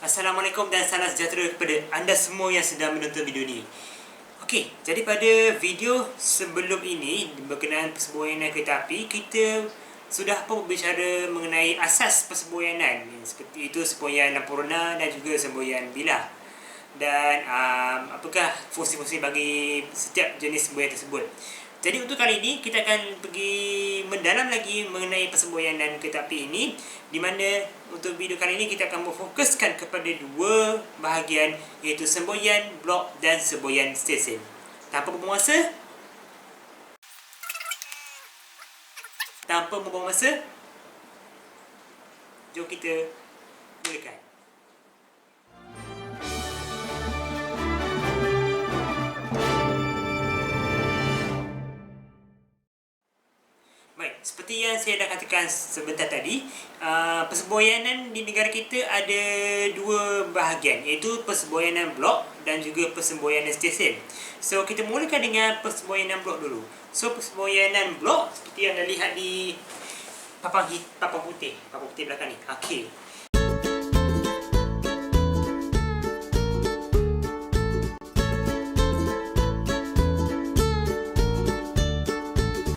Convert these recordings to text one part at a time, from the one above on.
Assalamualaikum dan salam sejahtera kepada anda semua yang sedang menonton video ini. Okey, jadi pada video sebelum ini berkenaan persemboyanan kereta api, kita sudah pun berbicara mengenai asas persemboyanan seperti itu semboyan lampu rona dan juga semboyan bilah. Dan apakah fungsi-fungsi bagi setiap jenis semboyan tersebut. Jadi untuk kali ini kita akan pergi mendalam lagi mengenai persemboyanan kereta api ini, di mana untuk video kali ini kita akan memfokuskan kepada dua bahagian, iaitu semboyan blok dan semboyan stesen. Tanpa membuang masa, jom kita mulakan. Baik, seperti yang saya dah katakan sebentar tadi, persemboyanan di negara kita ada dua bahagian, iaitu persemboyanan blok dan juga persemboyanan stesen. So, kita mulakan dengan persemboyanan blok dulu. So, persemboyanan blok seperti yang anda lihat di papan putih belakang ni. Okey.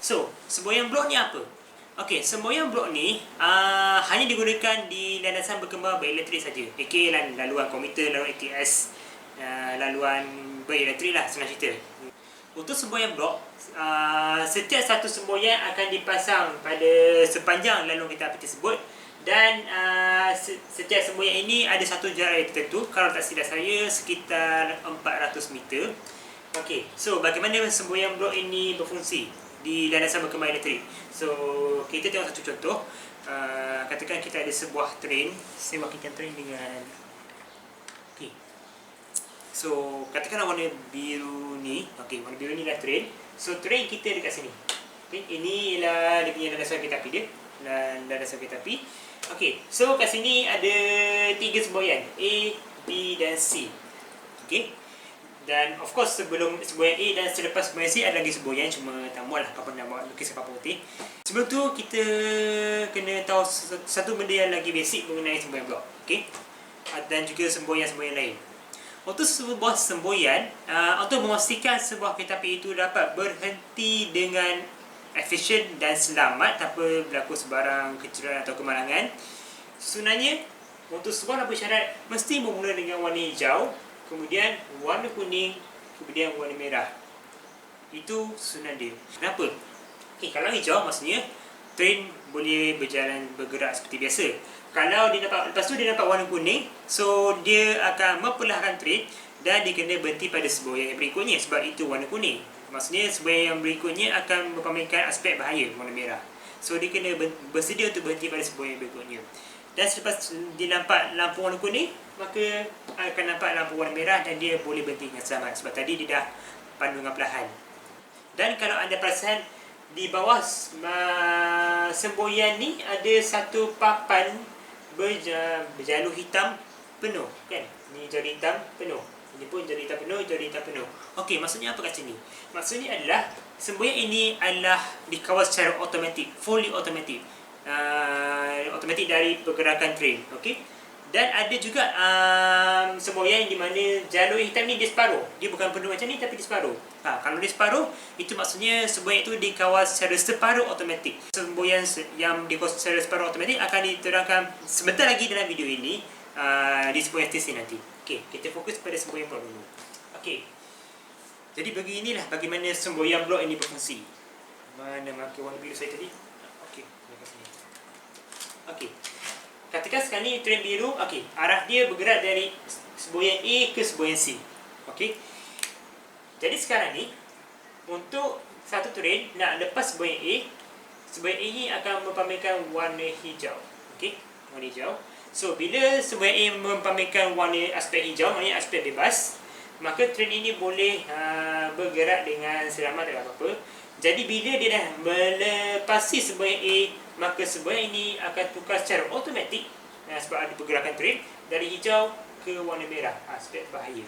So, semboyan blok ni apa? Okey, semboyan blok ni hanya digunakan di landasan berkembang berelektrik saja. AK laluan komuter, laluan ATS, laluan berelektrik lah senang cerita. Untuk semboyan blok, setiap satu semboyan akan dipasang pada sepanjang laluan kereta api tersebut. Dan setiap semboyan ini ada satu jarak yang tertentu. Kalau tak silap saya, sekitar 400 meter. Okey, so bagaimana semboyan blok ini berfungsi di landasan berkembang elektrik? So, kita tengok satu contoh. Katakan kita ada sebuah train. Saya wakilkan train dengan okey. So, katakanlah warna biru ni. Okey, warna biru ni adalah train. So, train kita dekat sini. Okey, ini ialah dia punya landasan kereta api dia. Landasan kereta api. Okey, so kat sini ada 3 semboyan, A, B dan C. Okey. Dan of course sebelum semboyan A dan selepas semboyan C ada lagi semboyan, cuma tak muatlah papan nak buat lukis papan putih. Sebelum tu kita kena tahu satu benda yang lagi basic mengenai semboyan blok. Okey. Dan juga semboyan-semboyan lain. Untuk sebuah semboyan, untuk memastikan sebuah kereta api itu dapat berhenti dengan efisien dan selamat tanpa berlaku sebarang kecederaan atau kemalangan, sebenarnya untuk sebuah lampu isyarat mesti bermula dengan warna hijau, kemudian warna kuning, kemudian warna merah. Itu sunnah dia. Kenapa? Okay, kalau hijau maksudnya train boleh bergerak seperti biasa. Kalau dia nampak, lepas tu dia nampak warna kuning, so dia akan memperlahankan train dan dia kena berhenti pada semboyan yang berikutnya sebab itu warna kuning. Maksudnya semboyan yang berikutnya akan mempamerkan aspek bahaya, warna merah. So dia kena bersedia untuk berhenti pada semboyan yang berikutnya. Dan selepas dia nampak lampu warna kuning, maka akan nampak lampu warna merah dan dia boleh berhenti dengan selamat. Sebab tadi dia dah pandu dengan perlahan. Dan kalau anda perasan, di bawah semboyan ni ada satu papan berjalur hitam penuh, kan? Ni jalur hitam penuh. Ini pun jalur hitam penuh, jalur hitam penuh. Okey, maksudnya apa kat sini? Maksudnya adalah semboyan ini adalah dikawal secara automatik, fully automatic. Automatik dari pergerakan train. Okey. Dan ada juga semboyan di mana jalur hitam ni dia separuh. Dia bukan penuh macam ni tapi dia separuh. Kalau dia separuh, itu maksudnya semboyan itu dikawal secara separuh automatik. Semboyan yang dikawal secara separuh automatik akan diterangkan sebentar lagi dalam video ini di semboyan stesen nanti. Okey, kita fokus pada semboyan blok dulu. Okey. Jadi beginilah bagaimana semboyan blok ini berfungsi. Mana marker warna biru saya tadi? Okey, dekat sini. Okey. Katakan sekarang ni train biru, okey, arah dia bergerak dari semboyan A ke semboyan C. Okey. Jadi sekarang ni untuk satu train nak lepas semboyan A ni akan mempamerkan warna hijau. Okey, warna hijau. So bila semboyan A mempamerkan warna aspek hijau, maknanya aspek bebas, maka train ini boleh bergerak dengan selamat, tak ada apa-apa. Jadi bila dia dah melepasi semboyan A, maka semboyan ini akan tukar secara automatik sebab ada pergerakan train dari hijau ke warna merah, aspek bahaya.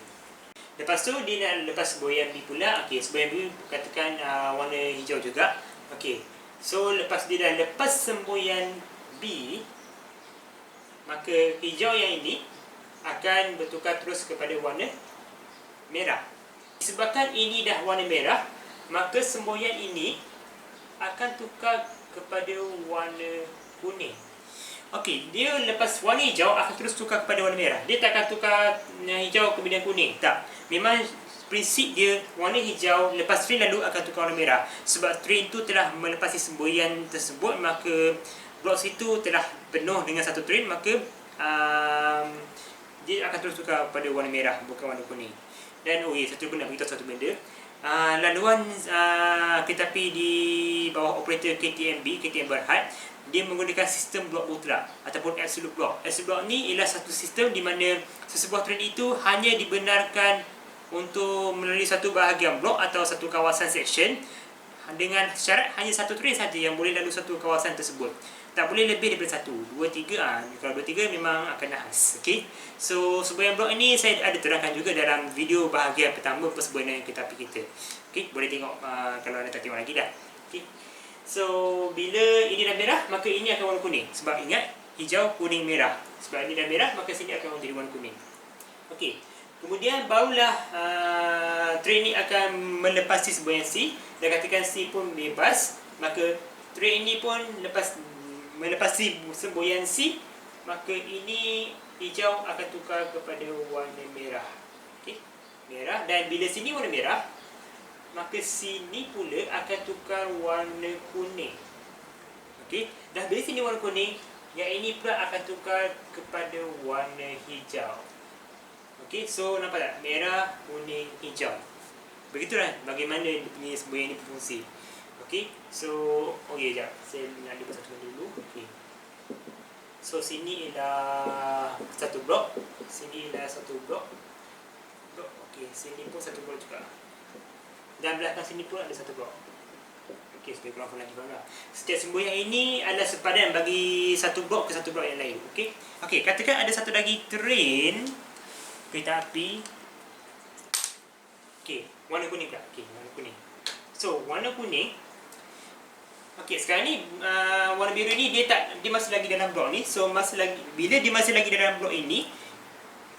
Lepas tu dia nak lepas semboyan B pula. Okey, semboyan B katakan warna hijau juga. Okey. So lepas dia dah lepas semboyan B, maka hijau yang ini akan bertukar terus kepada warna merah. Disebabkan ini dah warna merah, maka semboyan ini akan tukar kepada warna kuning. Okey, dia lepas warna hijau akan terus tukar kepada warna merah. Dia tak akan tukar hijau kemudian kuning. Tak. Memang prinsip dia warna hijau lepas train lalu akan tukar warna merah. Sebab train tu telah melepasi semboyan tersebut, maka blok situ telah penuh dengan satu train, maka dia akan terus tukar pada warna merah, bukan warna kuning. Dan satu benda, beritahu satu benda. Laluan kereta api di bawah operator KTM Berhad, dia menggunakan sistem blok mutlak ataupun absolute block. Absolute block ni ialah satu sistem di mana sesebuah train itu hanya dibenarkan untuk melalui satu bahagian blok atau satu kawasan section, dengan syarat hanya satu train saja yang boleh lalu satu kawasan tersebut. Tak boleh lebih daripada satu. 2, 3, kalau 2, 3 memang akan nahas. Okay? So, semboyan blok ini saya ada terangkan juga dalam video bahagian pertama persemboyanan kereta api kita. Okay? Boleh tengok kalau anda tak tengok lagi dah. Okay? So, bila ini dah merah, maka ini akan warna kuning. Sebab ingat, hijau, kuning, merah. Sebab ini dah merah, maka sini akan menjadi warna kuning. Okey. Kemudian barulah train ini akan melepasi semboyan C. Dan katakan C pun bebas, maka train ini pun melepasi semboyan C, maka ini hijau akan tukar kepada warna merah. Okey. Merah. Dan bila sini warna merah, maka sini pula akan tukar warna kuning. Okey, dah bila sini warna kuning, yang ini pula akan tukar kepada warna hijau. Okey, so nampak tak? Merah, kuning, hijau. Begitulah bagaimana dia punya semboyan ini berfungsi. Okey, so jap. Saya nak lihat satu dulu. Okey. So sini ialah satu blok, sini ialah satu blok. Okey, sini pun satu blok juga. Dan belakang sini pun ada satu blok. Okey, supaya korang lagi faham lah. Setiap semboyan ini adalah sepadan bagi satu blok ke satu blok yang lain. Okey. Okey, katakan ada satu lagi train kereta api. Okey, warna kuning pula. Okey, warna kuning. So, warna kuning. Okey, sekarang ni warna biru ni dia masih lagi dalam blok ni. So, bila dia masih lagi dalam blok ini,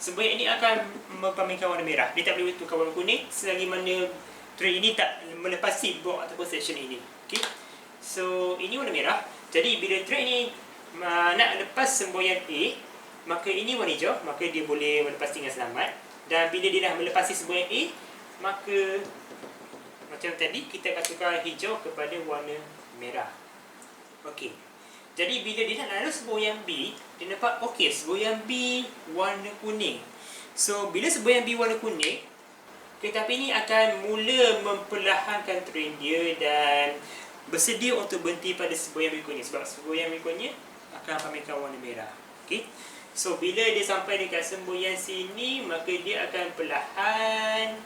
semboyan ini akan mempamerkan warna merah. Dia tak boleh tukar warna kuning selagi mana train ini tak melepasi blok ataupun section ini. Okay. So, ini warna merah. Jadi, bila train ini nak lepas semboyan A, maka ini warna hijau, maka dia boleh melepas dengan selamat. Dan bila dia dah melepasi semboyan A, maka macam tadi, kita akan tukar hijau kepada warna merah. Okey. Jadi, bila dia nak lalu semboyan B, dia nampak, okey, semboyan B warna kuning. So, bila semboyan B warna kuning, kereta api ini akan mula memperlahankan train dia dan bersedia untuk berhenti pada semboyan berikutnya. Sebab semboyan berikutnya akan pamerkan warna merah. Okay? So, bila dia sampai dekat semboyan sini, maka dia akan perlahan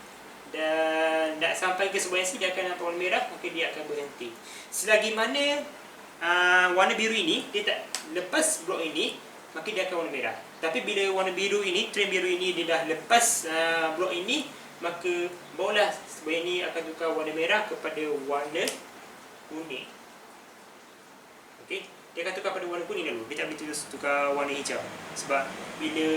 dan nak sampai ke semboyan sini, dia akan nampak warna merah, maka dia akan berhenti. Selagi mana warna biru ini, dia tak lepas blok ini, maka dia akan warna merah. Tapi bila warna biru ini, train biru ini, dia dah lepas blok ini, maka barulah semboyan ini akan tukar warna merah kepada warna kuning. Okey, dia akan tukar pada warna kuning dulu. Dia tak boleh terus tukar warna hijau. Sebab bila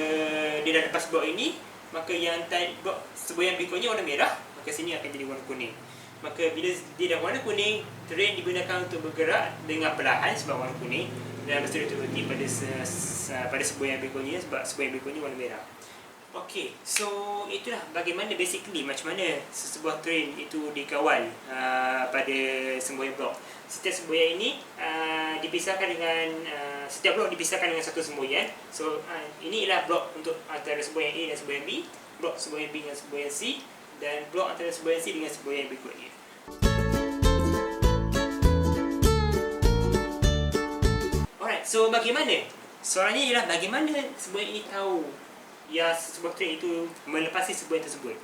dia dah lepas blok ini, maka yang blok semboyan berikutnya warna merah, maka sini akan jadi warna kuning. Maka bila dia dah warna kuning, train digunakan untuk bergerak dengan perlahan sebab warna kuning, dan bersedia untuk berhenti pada semboyan berikutnya sebab semboyan berikutnya warna merah. Okey, so itulah bagaimana basically macam mana sebuah train itu dikawal pada semboyan blok. Setiap semboyan ini dipisahkan dengan setiap blok dipisahkan dengan satu semboyan. So ini ialah blok untuk antara semboyan A dan semboyan B, blok semboyan B dengan semboyan C, dan blok antara semboyan C dengan semboyan berikutnya. Alright, so bagaimana? Soalannya ialah bagaimana semboyan ini tahu ya sebuah train itu melepasi semboyan tersebut.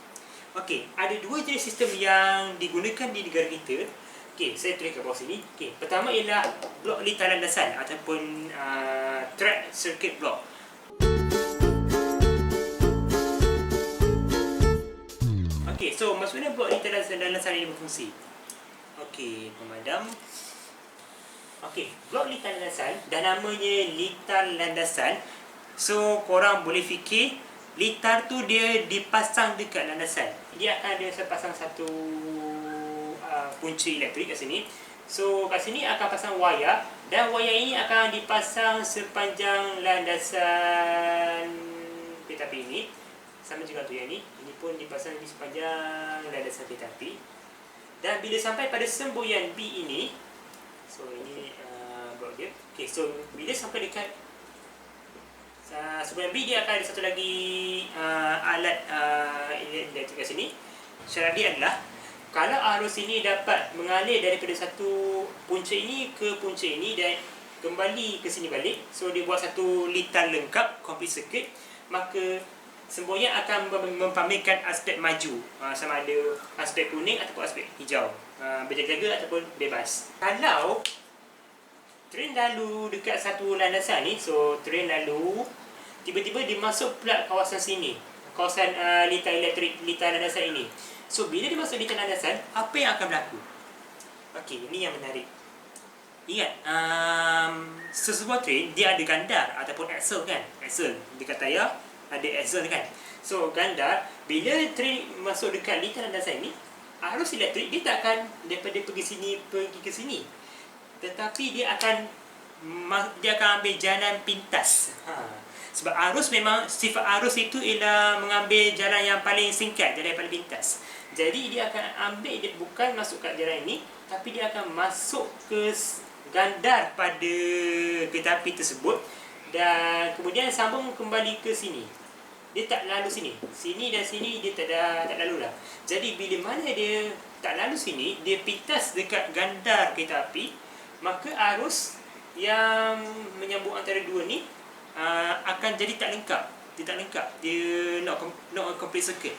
Okey, ada dua jenis sistem yang digunakan di negara kita. Okey, saya tulis kat bawah sini. Okey, pertama ialah blok lintah landasan ataupun track circuit block. Okey, so maksudnya blok lintah landasan ini berfungsi. Okey, pemadam. Okey, blok lintah landasan dan namanya lintah landasan So korang boleh fikir litar tu dia dipasang dekat landasan. Dia akan ada pasang satu punca elektrik kat sini. So kat sini akan pasang wayar, dan wayar ini akan dipasang sepanjang landasan kereta api ini. Sama juga tu yang ni. Ini pun dipasang di sepanjang landasan kereta api. Dan bila sampai pada semboyan B ini, so ini blok dia. Okay, so bila sampai dekat semboyan B, dia akan ada satu lagi alat elektrik kat sini. Syarat dia adalah kalau arus ini dapat mengalir daripada satu punca ini ke punca ini dan kembali ke sini balik, so dia buat satu litar lengkap, complete circuit, maka semboyan akan mempamerkan aspek maju, sama ada aspek kuning ataupun aspek hijau, berjaga-jaga ataupun bebas. Kalau train lalu dekat satu landasan ni, so train lalu tiba-tiba dia masuk pula kawasan sini, kawasan litar elektrik, litar landasan ini. So bila dia masuk litar landasan, apa yang akan berlaku? Okey, ini yang menarik. Ingat, sesebuah train dia ada gandar ataupun axle kan? Axle dekat tayar ada axle kan? So gandar, bila train masuk dekat litar landasan ini, arus elektrik dia tak akan daripada pergi ke sini. Tetapi dia akan ambil jalan pintas. Sebab arus memang, sifat arus itu ialah mengambil jalan yang paling singkat, jalan yang paling pintas. Jadi dia akan ambil, dia bukan masuk kat jalan ini, tapi dia akan masuk ke gandar pada kereta api tersebut dan kemudian sambung kembali ke sini. Dia tak lalu sini. Sini dan sini dia tak lalu lah. Jadi bila mana dia tak lalu sini, dia pintas dekat gandar kereta api, maka arus yang menyambung antara dua ni akan jadi tak lengkap. Dia tak lengkap. Dia not a complete circuit.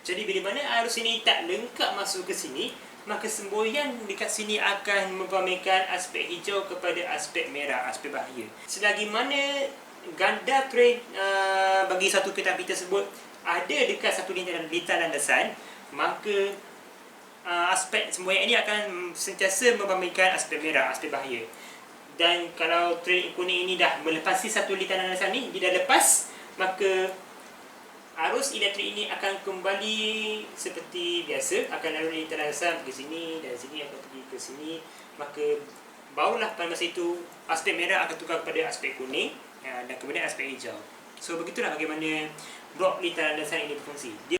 Jadi bila mana arus ini tak lengkap masuk ke sini, maka semboyan dekat sini akan mempamerkan aspek hijau kepada aspek merah, aspek bahaya. Selagi mana gandar train bagi satu kereta api tersebut ada dekat satu litar landasan, maka aspek semboyan ini akan sentiasa mempamerkan aspek merah, aspek bahaya. Dan kalau train kuning ini dah melepasi satu litar landasan ni, dia dah lepas, maka arus elektrik ini akan kembali seperti biasa, akan lalu litar landasan pergi sini dan sini akan pergi ke sini. Maka barulah pada masa itu aspek merah akan tukar kepada aspek kuning dan kemudian aspek hijau. So begitulah bagaimana blok litar landasan ini berfungsi.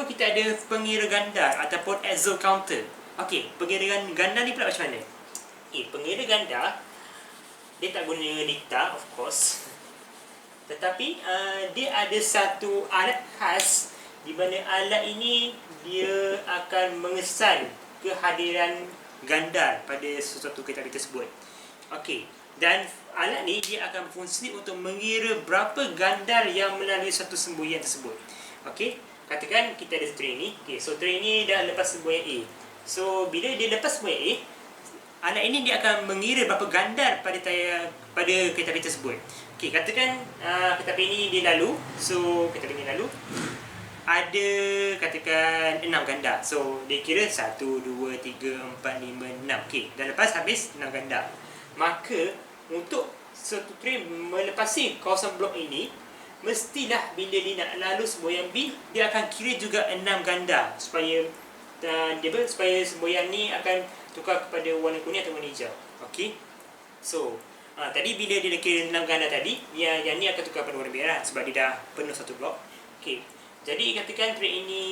Kita ada pengira gandar ataupun axle counter. Okey, pengira gandar ni pula macam mana? Pengira gandar dia tak guna litar, of course. Tetapi dia ada satu alat khas di mana alat ini dia akan mengesan kehadiran gandar pada sesuatu kereta api tersebut. Okey, dan alat ni dia akan berfungsi untuk mengira berapa gandar yang melalui satu semboyan tersebut. Okey, katakan kita ada train ni. Okay, so train ni dah lepas semboyan A. So bila dia lepas semboyan A, alat ini dia akan mengira berapa gandar pada kereta api tersebut. Okay, katakan kereta api ni dia lalu. So kereta api ni lalu ada katakan 6 gandar. So dia kira 1, 2, 3, 4, 5, 6. Okay, dah lepas habis 6 gandar. Maka untuk satu train melepasi kawasan blok ini, mestilah bila dia nak lalu semboyan B, dia akan kira juga 6 gandar supaya supaya semboyan ni akan tukar kepada warna kuning atau warna hijau. Okey. So, tadi bila dia dah kira 6 gandar tadi, yang ni akan tukar pada warna merah sebab dia dah penuh satu blok. Okey. Jadi katakan train ini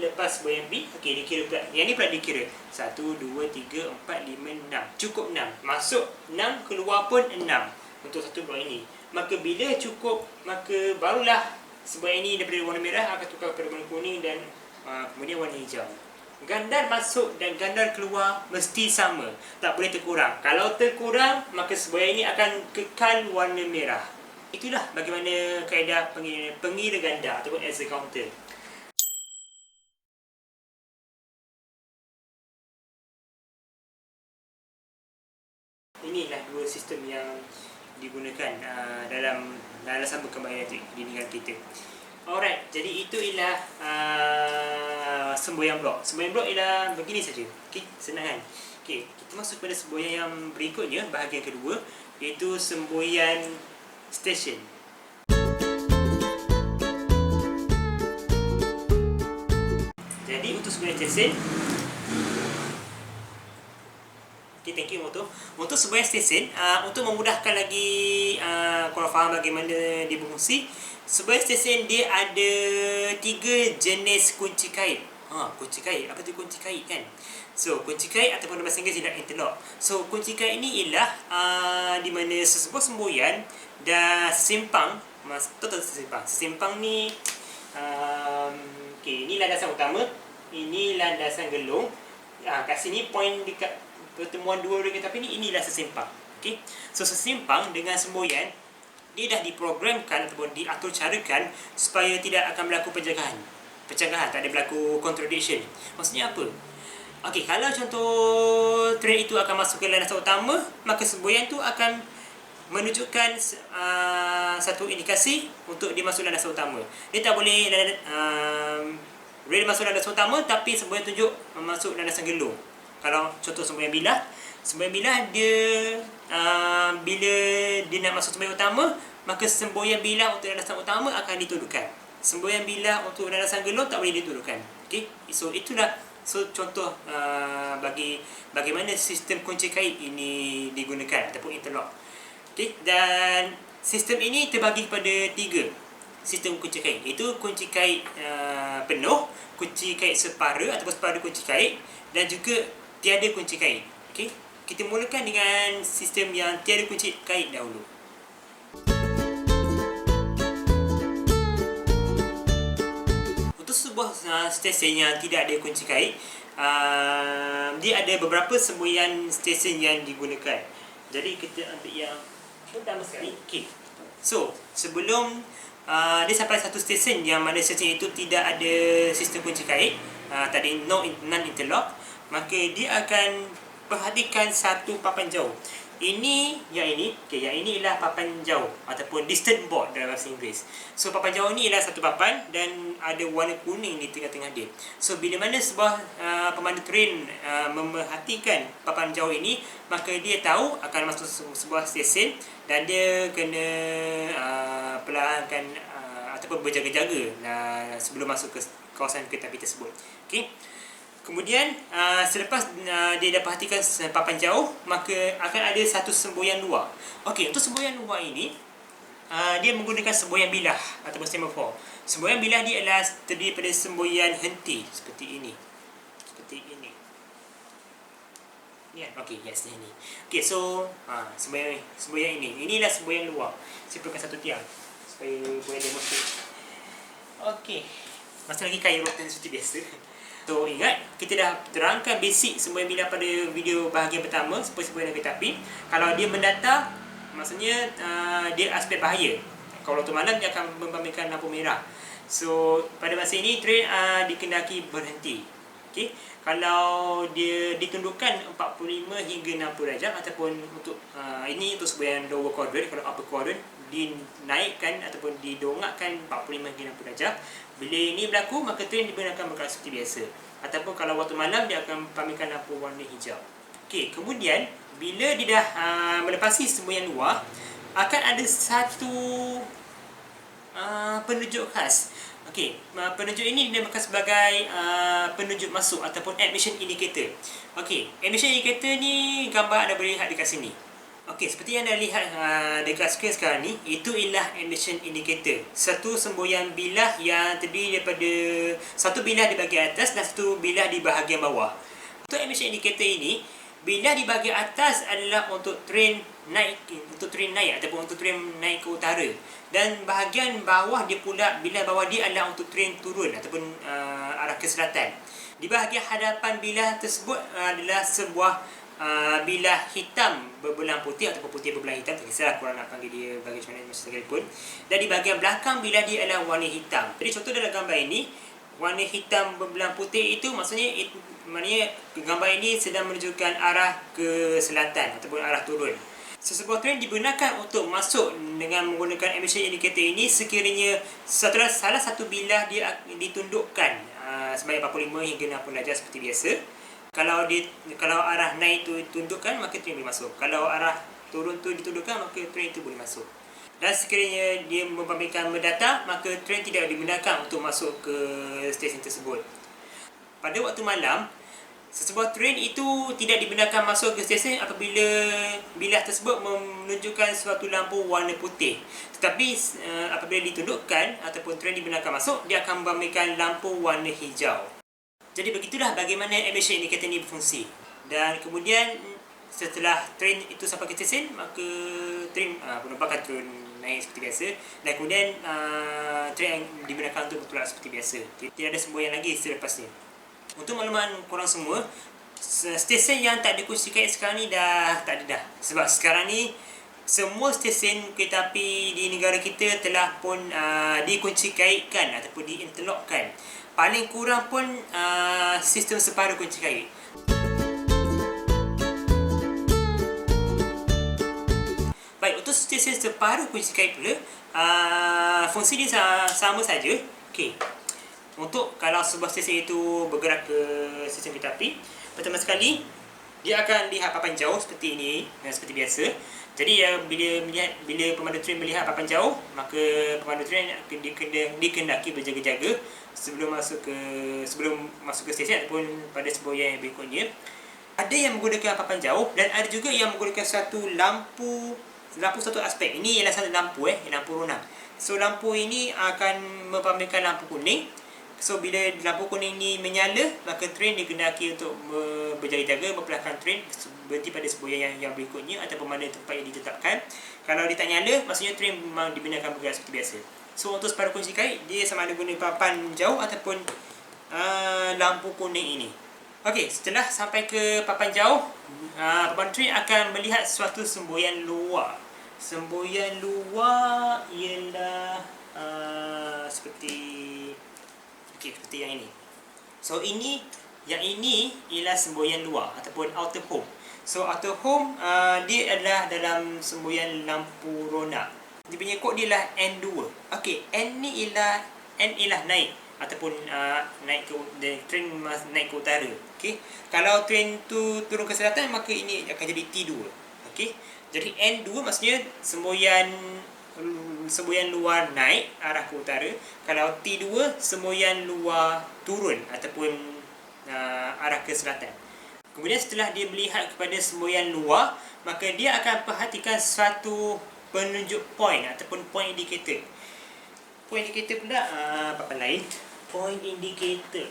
lepas semboyan B, okey, dia kira pula. Yang ni pula dia kira 1, 2, 3, 4, 5, 6. Cukup 6. Masuk 6, keluar pun 6 untuk satu blok ini. Maka bila cukup, maka barulah semboyan ini daripada warna merah akan tukar kepada warna kuning dan kemudian warna hijau. Gandar masuk dan gandar keluar mesti sama, tak boleh terkurang. Kalau terkurang, maka semboyan ini akan kekal warna merah. Itulah bagaimana kaedah pengira gandar ataupun axle counter. Inilah dua sistem yang digunakan dalam landasan berkembang elektrik di negara kita. Alright, jadi itu ialah semboyan blok. Semboyan blok ialah begini saja. Okey, senang kan? Okey, kita masuk pada semboyan yang berikutnya, bahagian kedua, iaitu semboyan stesen. Jadi untuk semboyan stesen, okay, thank you Moto. Untuk semboyan stesen, untuk memudahkan lagi korang faham bagaimana dia berfungsi, semboyan stesen dia ada 3 jenis kunci kait. Kunci kait. Apa tu kunci kait kan? So, kunci kait ataupun dalam bahasa Inggeris ialah interlock. So, kunci kait ini ialah di mana sesebuah semboyan dah sesimpang. Total sesimpang. Sesimpang ni okay, ini landasan utama, ini landasan gelung. Kat sini point dekat pertemuan dua kereta api ni, inilah sesimpang. Okay? So sesimpang dengan semboyan, dia dah diprogramkan ataupun diatur carakan supaya tidak akan berlaku pencegahan. Tak ada berlaku contradiction. Maksudnya apa? Okay, kalau contoh train itu akan masuk ke landasan utama, maka semboyan tu akan menunjukkan satu indikasi untuk dia masuk landasan utama. Dia tak boleh rail masuk landasan utama tapi semboyan tunjuk masuk landasan gelung. Kalau contoh semboyan bilah dia bila dia nak masuk semboyan utama, maka semboyan bilah untuk landasan utama akan ditundukkan. Semboyan bilah untuk landasan gelung tak boleh ditundukkan. Okey, so itulah contoh bagaimana sistem kunci kait ini digunakan ataupun interlock. Okey, dan sistem ini terbagi kepada 3 sistem kunci kait, iaitu kunci kait penuh, kunci kait separa ataupun separa kunci kait, dan juga tiada kunci kait. Okey, kita mulakan dengan sistem yang tiada kunci kait dahulu. Untuk sebuah stesen yang tidak ada kunci kait, dia ada beberapa semboyan stesen yang digunakan. Jadi kita ambil yang pertama sekali. Okey, so sebelum dia sampai satu stesen yang mana stesen itu tidak ada sistem kunci kait, tadi non-interlock, maka dia akan perhatikan satu papan jauh. Yang ini ialah papan jauh ataupun distant board dalam bahasa Inggeris. So papan jauh ni ialah satu papan dan ada warna kuning di tengah-tengah dia. So bila mana sebuah pemandu train memerhatikan papan jauh ini, maka dia tahu akan masuk sebuah stesen dan dia kena perlahankan ataupun berjaga-jaga sebelum masuk ke kawasan kereta api tersebut. Okey. Kemudian selepas dia dah perhatikan papan jauh, maka akan ada satu semboyan luar. Okey, untuk semboyan luar ini dia menggunakan semboyan bilah ataupun semafor. Semboyan bilah dia adalah terdiri pada semboyan henti seperti ini. Ni kan? Okey, yes, ni. Okey, so semboyan inilah semboyan luar. Saya perlukan satu tiang supaya boleh demonstrate. Okey. Masih lagi kain rotan seperti biasa. So ingat, kita dah terangkan basic semboyan bilah pada video bahagian pertama, semboyan kereta api. Kalau dia mendatar, maksudnya dia aspek bahaya. Kalau waktu malam dia akan membangkitkan lampu merah. So pada masa ini train dikendaki berhenti. Okey, kalau dia ditundukkan 45 hingga 60 darjah ataupun untuk ini untuk semboyan lower quadrant, kalau upper quadrant dinaikkan ataupun didongakkan 45 hingga 60 darjah. Bila ini berlaku, maka train akan bergerak seperti biasa. Ataupun kalau waktu malam, dia akan pamerkan lampu warna hijau. Okey, kemudian bila dia dah melepasi semboyan luar, akan ada satu penunjuk khas. Okey, penunjuk ini dinamakan sebagai penunjuk masuk ataupun admission indicator. Okey, admission indicator ni gambar anda boleh lihat dekat sini. Okey, seperti yang anda lihat dekat skrin sekarang ni, itu ialah admission indicator. Satu semboyan bilah yang terdiri daripada satu bilah di bahagian atas dan satu bilah di bahagian bawah. Untuk admission indicator ini, bilah di bahagian atas adalah untuk train naik ataupun untuk train naik ke utara. Dan bahagian bawah dia pula, bilah bawah dia adalah untuk train turun ataupun arah ke selatan. Di bahagian hadapan bilah tersebut adalah sebuah bilah hitam berbelang putih ataupun putih berbelang hitam, tak kisahlah korang nak panggil dia bagi macam mana sekalipun. Dan di bahagian belakang bilah dia adalah warna hitam. Jadi contoh dalam gambar ini, warna hitam berbelang putih itu maknanya gambar ini sedang menunjukkan arah ke selatan ataupun arah turun. Sesebuah train digunakan untuk masuk dengan menggunakan emission indicator ini sekiranya salah satu bilah dia ditundukkan sebanyak 45 hingga 60 darjah seperti biasa. Kalau arah naik tu tundukkan, maka train boleh masuk. Kalau arah turun tu ditundukkan, maka train itu boleh masuk. Dan sekiranya dia membabitkan mendatar, maka train tidak digunakan untuk masuk ke stesen tersebut. Pada waktu malam, sesebuah train itu tidak dibenarkan masuk ke stesen apabila bilah tersebut menunjukkan suatu lampu warna putih. Tetapi apabila ditundukkan ataupun train dibenarkan masuk, dia akan membabitkan lampu warna hijau. Jadi begitulah bagaimana emission indicator ini berfungsi. Dan kemudian setelah train itu sampai ke stesen, maka train penumpang akan turun naik seperti biasa. Dan kemudian train dibenarkan untuk bertolak seperti biasa. Tidak ada semboyan lagi selepasnya. Untuk makluman korang semua, stesen yang tak ada kunci kait sekarang ni dah tak ada dah. Sebab sekarang ni semua stesen kereta api di negara kita telah pun dikunci kaitkan ataupun diinterlockkan. Paling kurang pun sistem separuh kunci kait. Baik, untuk stesen separuh kunci kait pula, fungsi dia sama saja. Okey. Untuk kalau sebuah stesen itu bergerak ke stesen kereta api, pertama sekali dia akan lihat papan jauh seperti ini, seperti biasa. Jadi bila pemandu train melihat papan jauh, maka pemandu train dikendaki berjaga-jaga sebelum masuk ke stesen ataupun pada semboyan yang berikutnya. Ada yang menggunakan papan jauh dan ada juga yang menggunakan satu lampu satu aspek. Ini ialah satu lampu lampu rona. So lampu ini akan mempamerkan lampu kuning. So bila lampu kuning ni menyala, maka train dikendaki untuk berjaga-jaga memperlahan train berhenti pada semboyan yang berikutnya ataupun mana tempat yang ditetapkan. Kalau dia tak nyala, maksudnya train memang dibenarkan bergerak seperti biasa. So untuk separuh kunci kait, dia sama ada guna papan jauh ataupun lampu kuning ini. Okey, setelah sampai ke papan jauh, pemandu train akan melihat suatu semboyan luar. Semboyan luar ialah seperti yang ini. So yang ini ialah semboyan luar ataupun outer home. So outer home dia adalah dalam semboyan lampu rona. Dia punya kod dia ialah N2. Okey, N ialah naik ataupun naik ke train naik ke utara. Okey. Kalau train tu turun ke selatan, maka ini akan jadi T2. Okey. Jadi N2 maksudnya semboyan luar naik arah ke utara. Kalau T2 semboyan luar turun ataupun arah ke selatan. Kemudian setelah dia melihat kepada semboyan luar, maka dia akan perhatikan suatu penunjuk point ataupun point indicator. Point indicator pula papan lain. Point indicator.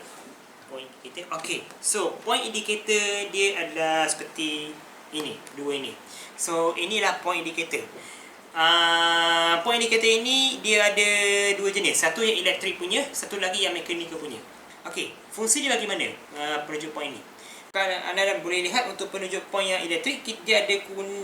Okey. So point indicator dia adalah seperti ini, dua ini. So inilah point indicator. Point indicator ini dia ada dua jenis. Satu yang elektrik punya, satu lagi yang mekanikal punya. Okey, fungsi dia bagaimana penunjuk point ini? Anda boleh lihat untuk penunjuk point yang elektrik, dia ada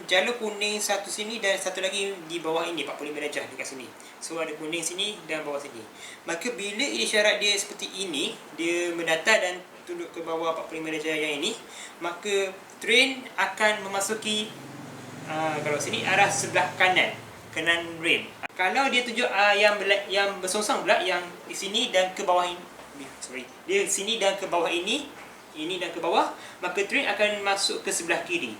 jalur kuning satu sini dan satu lagi di bawah ini 45 darjah dekat sini. So ada kuning sini dan bawah sini. Maka bila isyarat dia seperti ini, dia mendatar dan tunduk ke bawah 45 darjah yang ini, maka train akan memasuki kalau sini arah sebelah kanan rem. Kalau dia tunjuk yang bersongsong pula yang di sini dan ke bawah ini, dia sini dan ke bawah ini dan ke bawah, maka train akan masuk ke sebelah kiri.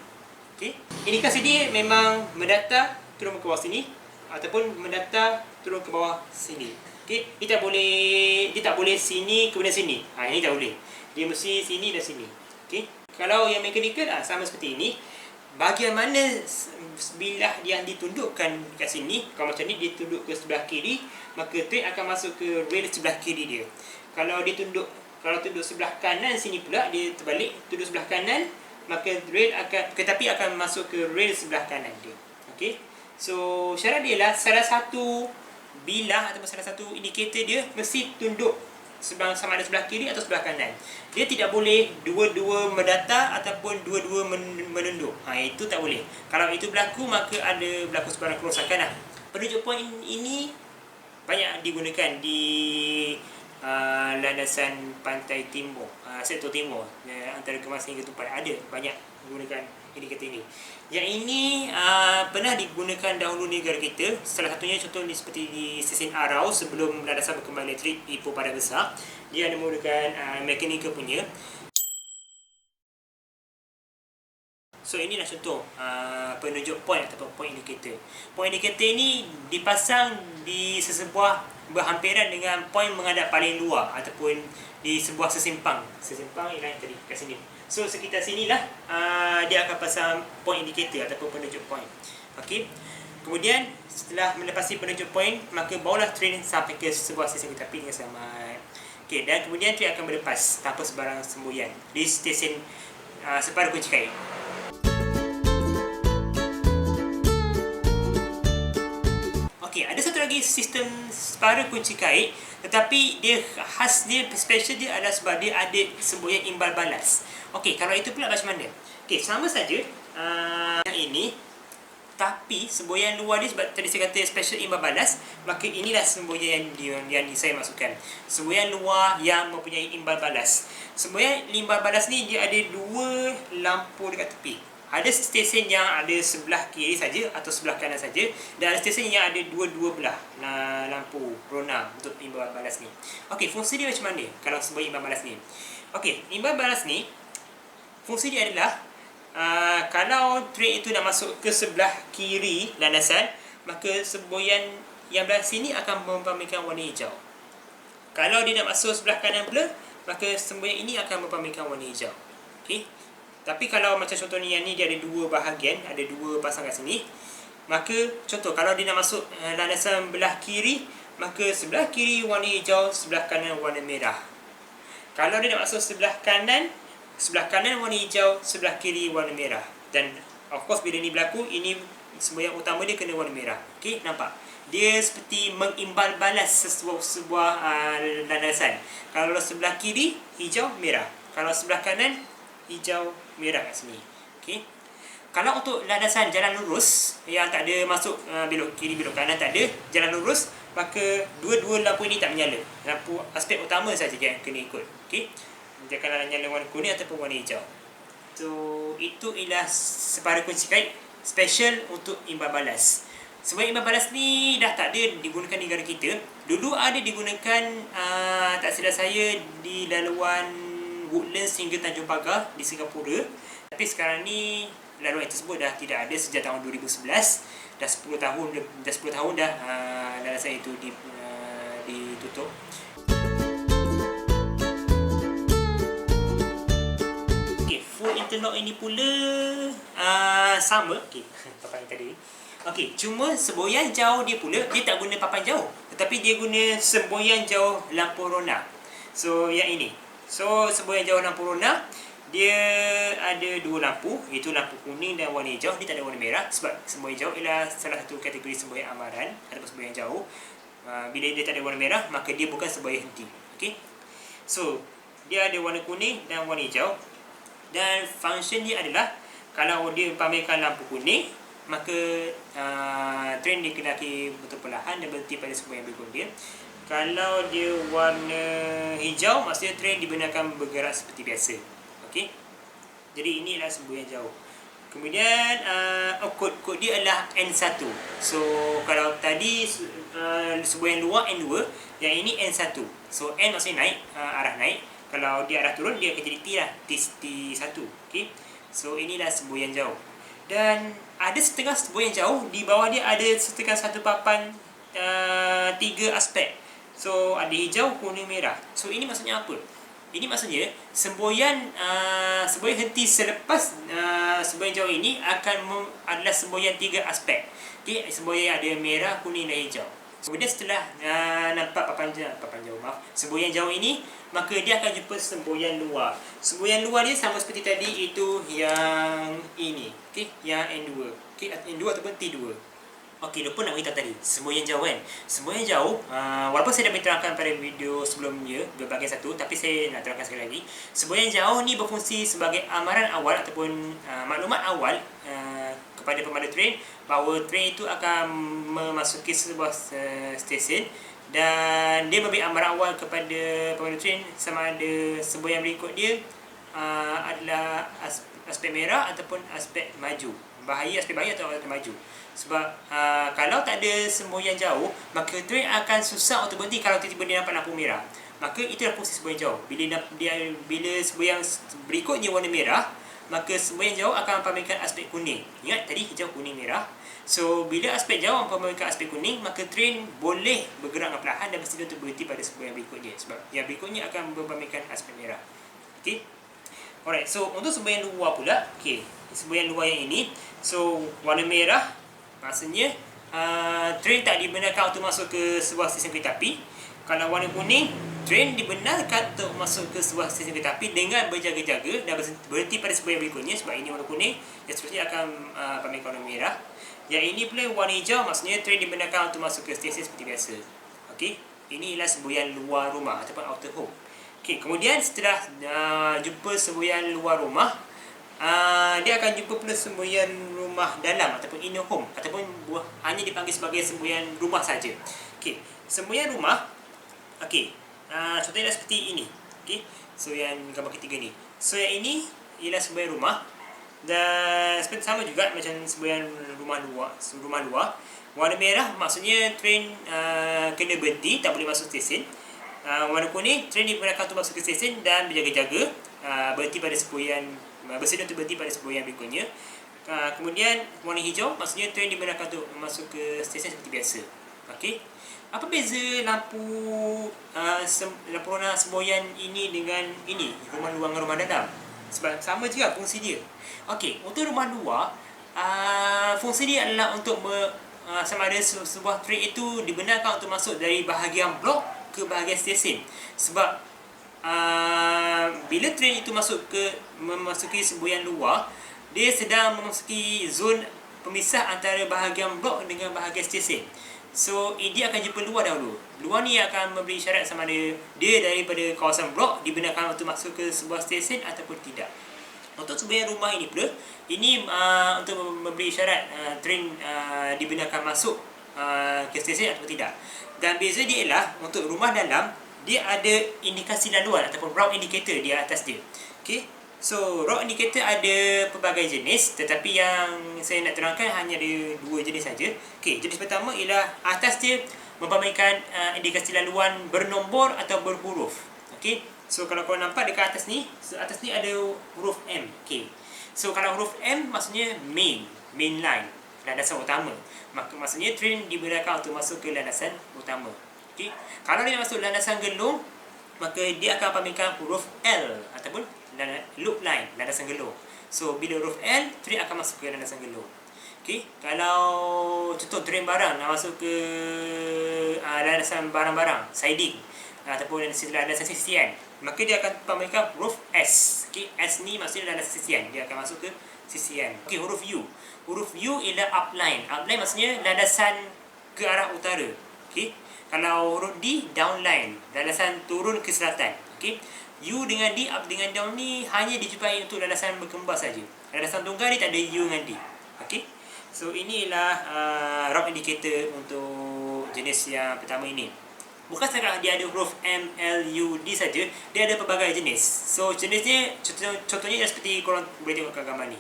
Okey. Indikasi dia memang mendatar turun ke bawah sini ataupun mendatar turun ke bawah sini. Okey. Dia tak boleh sini kemudian sini. Ini tak boleh. Dia mesti sini dan sini. Okey. Kalau yang mekanikal sama seperti ini. Bahagian mana bilah yang ditundukkan kat sini, kalau macam ni dia tunduk ke sebelah kiri, maka train akan masuk ke rail sebelah kiri dia. Kalau tunduk sebelah kanan sini pula, dia terbalik tunduk sebelah kanan, maka kereta api akan masuk ke rail sebelah kanan dia. Okey. So syarat dia lah salah satu bilah ataupun salah satu indikator dia mesti tunduk sama ada sebelah kiri atau sebelah kanan. Dia tidak boleh dua-dua mendatar ataupun dua-dua menunduk. Itu tak boleh. Kalau itu berlaku, maka berlaku sebarang kerosakan lah. Penunjuk point ini banyak digunakan di landasan pantai timur, sektor timur, antara Kemas hingga Tupai. Ada banyak menggunakan indikator ini. Yang ini pernah digunakan dahulu di negara kita. Salah satunya contoh seperti di stesen Arau sebelum landasan berkembang elektrik Ipoh Padang Besar. Dia ada menggunakan mekanikal punya. So inilah contoh penunjuk point ataupun point indicator. Point indicator ini dipasang di sesebuah berhampiran dengan point menghadap paling luar ataupun di sebuah sesimpang. Sesimpang ialah yang tadi kat sini. So sekitar sinilah dia akan pasang point indicator ataupun penunjuk point. Okey. Kemudian setelah melepasi penunjuk point, maka barulah train sampai ke sebuah stesen kereta api dengan selamat. Okey, dan kemudian train akan berlepas tanpa sebarang semboyan di stesen separuh kunci kait. Okey, ada satu lagi sistem separuh kunci kait, tetapi dia khas dia, special dia adalah sebab dia ada semboyan imbal balas. Okey, kalau itu pula macam mana? Okey, sama saja yang ini, tapi semboyan luar dia sebab tadi saya kata special imbal balas, maka inilah semboyan yang saya masukkan. Semboyan luar yang mempunyai imbal balas. Semboyan imbal balas ni dia ada dua lampu dekat tepi. Ada stesen yang ada sebelah kiri saja atau sebelah kanan saja, dan ada stesen yang ada dua-dua belah lampu rona untuk imbal balas ni. Okey, fungsi dia macam mana kalau semboyan imbal balas ni? Okey, imbal balas ni fungsi dia adalah kalau train itu nak masuk ke sebelah kiri landasan, maka semboyan yang belah sini akan mempamerkan warna hijau. Kalau dia nak masuk sebelah kanan pula, maka semboyan ini akan mempamerkan warna hijau. Okey. Tapi kalau macam contoh ni, yang ni dia ada dua bahagian, ada dua pasang kat sini. Maka contoh kalau dia nak masuk landasan belah kiri, maka sebelah kiri warna hijau, sebelah kanan warna merah. Kalau dia nak masuk sebelah kanan warna hijau, sebelah kiri warna merah. Dan of course bila ni berlaku, ini semboyan utama dia kena warna merah. Okey, nampak? Dia seperti mengimbal balas sebuah landasan. Kalau sebelah kiri, hijau, merah. Kalau sebelah kanan, hijau, merah kat sini. Okey. Kalau untuk landasan jalan lurus yang tak ada masuk belok kiri, belok kanan, tak ada jalan lurus, maka dua-dua lampu ini tak menyala. Lampu aspek utama saja yang kena ikut. Okey. Dia akan nyala warna kuning ataupun warna hijau. So, itu ialah separuh kunci kait special untuk imbal balas. Sebenarnya imbal balas ni dah tak ada digunakan di negara kita. Dulu ada digunakan tak silap saya di laluan Woodlands hingga Tanjung Pagar di Singapura. Tapi sekarang ni laluan tersebut dah tidak ada sejak tahun 2011. Dah 10 tahun dah landasan itu ditutup. Okey, full interlock ini pula sama. Okey, papan tadi. Okey, cuma semboyan jauh dia pula dia tak guna papan jauh, tetapi dia guna semboyan jauh lampu rona. So yang ini. So semboyan jauh lampu rona, dia ada dua lampu, iaitu lampu kuning dan warna hijau. Dia tak ada warna merah sebab semboyan jauh ialah salah satu kategori semboyan amaran ataupun semboyan jauh. Bila dia tak ada warna merah, maka dia bukan semboyan henti. Okey. So dia ada warna kuning dan warna hijau, dan function dia adalah kalau dia pamerkan lampu kuning, maka train dikendaki betul perlahan dan berhenti pada semboyan berikut dia. Kalau dia warna hijau, maksudnya train dibenarkan bergerak seperti biasa. Okey. Jadi inilah semboyan jauh. Kemudian kod dia adalah N1. So kalau tadi semboyan luar N2, yang ini N1. So N maksudnya naik, arah naik. Kalau dia arah turun, dia akan jadi T lah, T1. Okey. So inilah semboyan jauh. Dan ada setengah semboyan jauh, di bawah dia ada setengah satu papan 3 aspek. So ada hijau, kuning, merah. So ini maksudnya apa? Ini maksudnya semboyan henti selepas semboyan jauh ini adalah semboyan 3 aspek. Okey, semboyan ada merah, kuning dan hijau. Kemudian setelah nampak papan jauh, semboyan jauh ini, maka dia akan jumpa semboyan luar. Semboyan luar dia sama seperti tadi, itu yang ini. Okey, yang N2. Okey, N2 ataupun T2. Okey, lupa nak beritahu tadi, semboyan jauh kan. Semboyan jauh, walaupun saya dah diterangkan pada video sebelumnya, bahagian 1, tapi saya nak terangkan sekali lagi. Semboyan jauh ni berfungsi sebagai amaran awal ataupun maklumat awal kepada pemandu train bahawa train itu akan memasuki sebuah stesen, dan dia memberi amaran awal kepada pemandu train sama ada semboyan berikut dia adalah aspek merah ataupun aspek maju. Aspek bahaya atau aspek maju. Sebab kalau tak ada semboyan jauh, maka train akan susah untuk berhenti kalau tiba-tiba dia nampak lampu merah. Maka itulah fungsi semboyan jauh. Bila semboyan berikutnya warna merah, maka semboyan jauh akan pamerkan aspek kuning. Ingat tadi hijau, kuning, merah. So bila aspek jauh pamerkan aspek kuning, maka train boleh bergerak dengan perlahan dan bersedia untuk berhenti pada semboyan berikutnya. Sebab yang berikutnya akan pamerkan aspek merah. Okey. Alright, so untuk semboyan luar pula, okey, semboyan luar yang ini, so warna merah maksudnya train tak dibenarkan untuk masuk ke sebuah stesen kereta api. Kalau warna kuning, train dibenarkan untuk masuk ke sebuah stesen kereta api dengan berjaga-jaga dan berhenti pada semboyan berikutnya. Sebab ini warna kuning, dan seterusnya akan pamerkan warna merah. Yang ini pula warna hijau, maksudnya train dibenarkan untuk masuk ke stesen seperti biasa. Okey, inilah semboyan luar rumah ataupun outer home. Okay, kemudian setelah jumpa semboyan luar rumah, dia akan jumpa pula semboyan rumah dalam ataupun inner home, ataupun hanya dipanggil sebagai semboyan rumah saja. Okay, semboyan rumah, okay, contohnya seperti ini. Okay, so yang gambar ketiga ni. So yang ini ialah semboyan rumah, dan seperti sama juga macam semboyan rumah luar. Warna merah maksudnya train kena berhenti, tak boleh masuk stesen. Warna kuning, train diperkenalkan untuk masuk ke stesen dan berjaga-jaga, berhenti pada semboyan, bersedia untuk berhenti pada semboyan berikutnya. Kemudian warna hijau maksudnya train dibenarkan untuk masuk ke stesen seperti biasa. Okey. Apa beza lampu warna semboyan ini dengan ini, rumah luar dengan rumah dalam? Sebab sama juga fungsi dia. Okey, untuk rumah luar, fungsi dia adalah untuk sama ada sebuah train itu dibenarkan untuk masuk dari bahagian blok ke bahagian stesen. Sebab bila train itu memasuki semboyan luar, dia sedang memasuki zon pemisah antara bahagian blok dengan bahagian stesen. So dia akan jumpa luar dahulu. Luar ni akan memberi isyarat sama ada dia daripada kawasan blok dibenarkan untuk masuk ke sebuah stesen ataupun tidak. Untuk semboyan rumah ini pula, ini untuk memberi isyarat train dibenarkan masuk ke stesen ataupun tidak. Dan beza dia ialah untuk rumah dalam, dia ada indikasi laluan ataupun route indicator di atas dia. Okey. So route indicator ada pelbagai jenis, tetapi yang saya nak terangkan hanya ada 2 jenis saja. Okey, jenis pertama ialah atas dia mempamerkan indikasi laluan bernombor atau berhuruf. Okey. So kalau korang nampak dekat atas ni ada huruf M. Okey. So kalau huruf M maksudnya main line, landasan utama. Maksudnya train dibenarkan untuk masuk ke landasan utama. Okey. Kalau dia masuk landasan gelung, maka dia akan pamerkan huruf L ataupun loop line, landasan gelung. So bila huruf L, train akan masuk ke landasan gelung. Okey. Kalau contoh train barang nak masuk ke landasan barang-barang, siding ataupun landasan sisian, maka dia akan pamerkan huruf S. Okey, S ni maksudnya landasan sisian, dia akan masuk ke sisian. Okey, huruf U. Huruf U ialah upline. Upline maksudnya landasan ke arah utara. Okey. Kalau huruf D, downline, landasan turun ke selatan. Okey. U dengan D, up dengan down ni hanya dijumpai untuk landasan berkembar saja. Landasan tunggal ni tak ada U dengan D. Okey. So inilah route indicator untuk jenis yang pertama ini. Bukan setakat dia ada huruf M, L, U, D saja, dia ada pelbagai jenis. So jenisnya contohnya seperti korang boleh tengok kat gambar ni.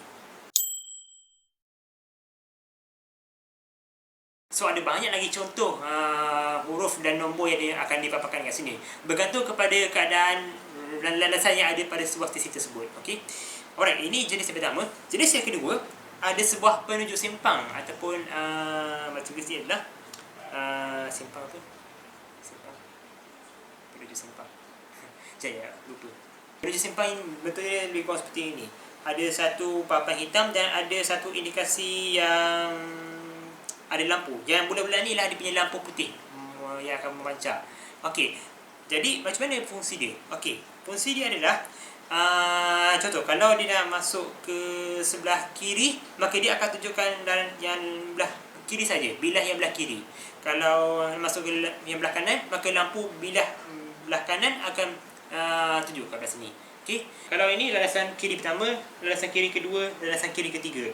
So ada banyak lagi contoh huruf dan nombor yang akan dipaparkan kat sini. Bergantung kepada keadaan landasan yang ada pada sebuah stesen tersebut. Okey. Alright, ini jenis yang pertama. Jenis yang kedua, ada sebuah penunjuk simpang ataupun macam ni adalah simpang apa? Simpang. Penunjuk simpang. Jaya, lupa. Penunjuk simpang betulnya lebih kurang seperti ini. Ada satu papan hitam dan ada satu indikasi yang ada lampu. Yang bulat-bulat ni lah dia punya lampu putih yang akan memancar. Okey. Jadi macam mana fungsi dia? Okey. Fungsi dia adalah contoh kalau dia nak masuk ke sebelah kiri, maka dia akan tunjukkan yang belah kiri saja, bilah yang belah kiri. Kalau masuk ke yang belah kanan, maka lampu bilah belah kanan akan tunjuk kat belah sini. Okey. Kalau ini landasan kiri pertama, landasan kiri kedua, landasan kiri ketiga.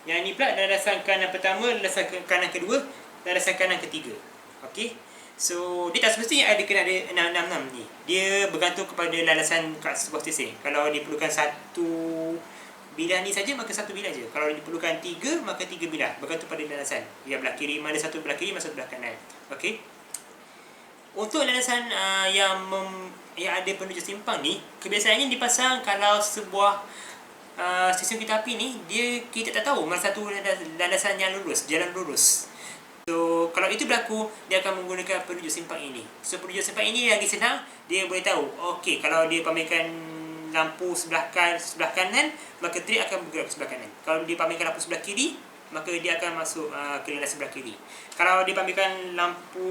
Yang ini pula landasan kanan pertama, landasan kanan kedua, landasan kanan ketiga. Okey. So dia tak semestinya kena ada 666 ni. Dia bergantung kepada landasan kat sebuah stesen. Kalau diperlukan 1, 2, bilah ni saja, maka satu bilah je. Kalau diperlukan 3, maka 3 bilah, bergantung pada landasan. Yang belah kiri mana satu belah kiri, masa belah kanan. Okey. Untuk landasan yang ada penunjuk simpang ni, kebiasaannya dipasang kalau sebuah sistem kereta api ni, kita tak tahu mana satu landasan yang lurus, jalan lurus. So, kalau itu berlaku, dia akan menggunakan penunjuk simpang ini. So, penunjuk simpang ini lagi senang, dia boleh tahu. Okey, kalau dia pamerkan lampu sebelah kanan, maka train akan bergerak ke sebelah kanan. Kalau dia pamerkan lampu sebelah kiri, maka dia akan masuk ke landasan sebelah kiri. Kalau dia pamerkan lampu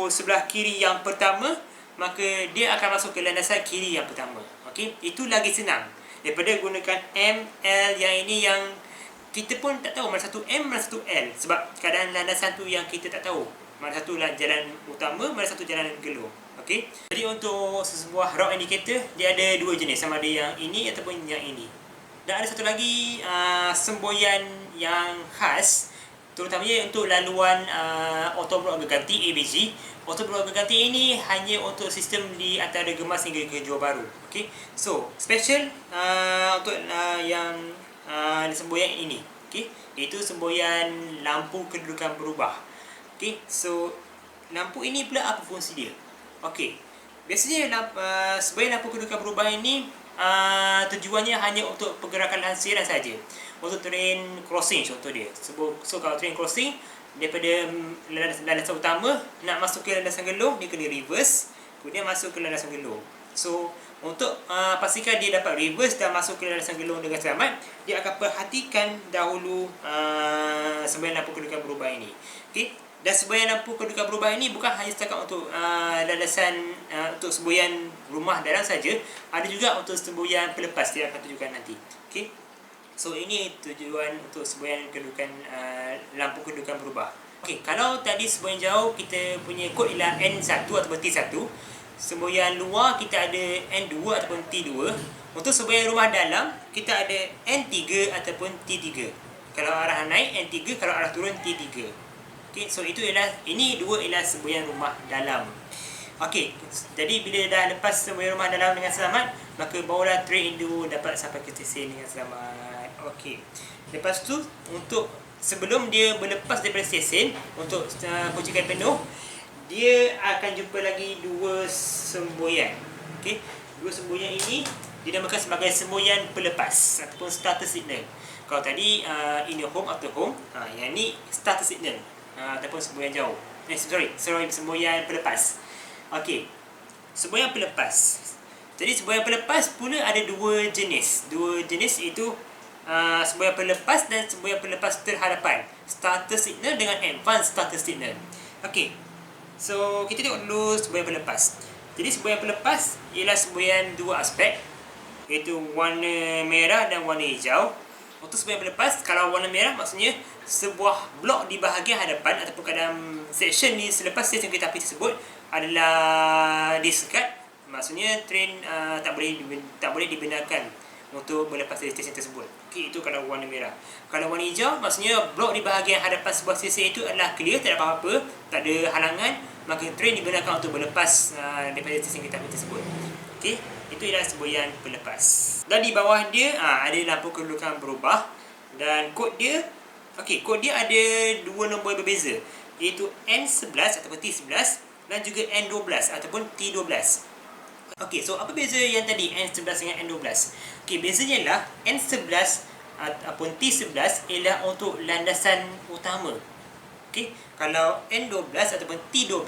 sebelah kiri yang pertama, maka dia akan masuk ke landasan kiri yang pertama. Okey, itu lagi senang daripada gunakan M, L yang ini yang kita pun tak tahu mana satu M, mana satu L. Sebab keadaan landasan tu yang kita tak tahu. Mana satu jalan utama, mana satu jalan geloh. Okey. Jadi untuk sebuah route indicator, dia ada dua jenis. Sama ada yang ini ataupun yang ini. Dan ada satu lagi semboyan yang khas, terutamanya untuk laluan auto blok gerganti ABG. Auto blok gerganti ini hanya untuk sistem di antara Gemas hingga ke Johor Bahru. Okey. So, special untuk yang semboyan ini, okey, iaitu semboyan lampu kedudukan berubah. Okey, so lampu ini pula apa fungsi dia? Okey, biasanya semboyan lampu kedudukan berubah ini tujuannya hanya untuk pergerakan lansiran saja, untuk train crossing contoh dia. So kalau train crossing daripada landasan utama nak masuk ke landasan geloh, dia kena reverse, kemudian masuk ke landasan geloh. So untuk pastikan dia dapat reverse dan masuk ke landasan geloh dengan selamat, dia akan perhatikan dahulu semboyan lampu kedudukan berubah ini. Okey, dan semboyan lampu kedudukan berubah ini bukan hanya setakat untuk landasan untuk semboyan rumah dalam saja, ada juga untuk semboyan pelepas dia akan tunjukkan nanti. Okey, so ini tujuan untuk semboyan kedudukan lampu kedudukan berubah. Okey, kalau tadi semboyan jauh kita punya kod ialah N1 ataupun T1. Semboyan luar kita ada N2 ataupun T2. Untuk semboyan rumah dalam kita ada N3 ataupun T3. Kalau arah naik N3, kalau arah turun T3. Okey, so ini dua ialah semboyan rumah dalam. Okey, jadi bila dah lepas semboyan rumah dalam dengan selamat, maka barulah train Indo dapat sampai ke stesen dengan selamat. Okey. Lepas tu untuk sebelum dia berlepas daripada stesen untuk kocikan penuh, dia akan jumpa lagi dua semboyan. Okey, dua semboyan ini dinamakan sebagai semboyan pelepas ataupun starter signal. Kalau tadi in your home atau home, yang ni starter signal ataupun semboyan jauh. Semboyan pelepas. Okey, semboyan pelepas. Jadi semboyan pelepas pula ada dua jenis. Dua jenis iaitu semboyan pelepas dan semboyan pelepas terhadapan. Starter signal dengan advanced starter signal. Okey. So, kita tengok dulu semboyan pelepas. Jadi, semboyan pelepas ialah semboyan dua aspek, iaitu warna merah dan warna hijau. Untuk semboyan pelepas, kalau warna merah maksudnya sebuah blok di bahagian hadapan ataupun dalam section ni selepas stesen kereta api tersebut adalah disekat. Maksudnya train tak boleh dibenarkan untuk berlepas dari stesen tersebut. Okey, itu kalau warna merah. Kalau warna hijau, maksudnya blok di bahagian hadapan sebuah stesen itu adalah clear, tak ada apa-apa, tak ada halangan, maka train dibenarkan untuk berlepas daripada stesen kereta api tersebut. Okey, itu ialah semboyan pelepas. Dan di bawah dia ada lampu kedudukan berubah dan kod dia, okey, kod dia ada dua nombor berbeza, iaitu N11 ataupun T11 dan juga N12 ataupun T12. Okey, so apa beza yang tadi N11 dengan N12? Okey, bezanya ialah N11 ataupun T11 ialah untuk landasan utama. Okey, kalau N12 ataupun T12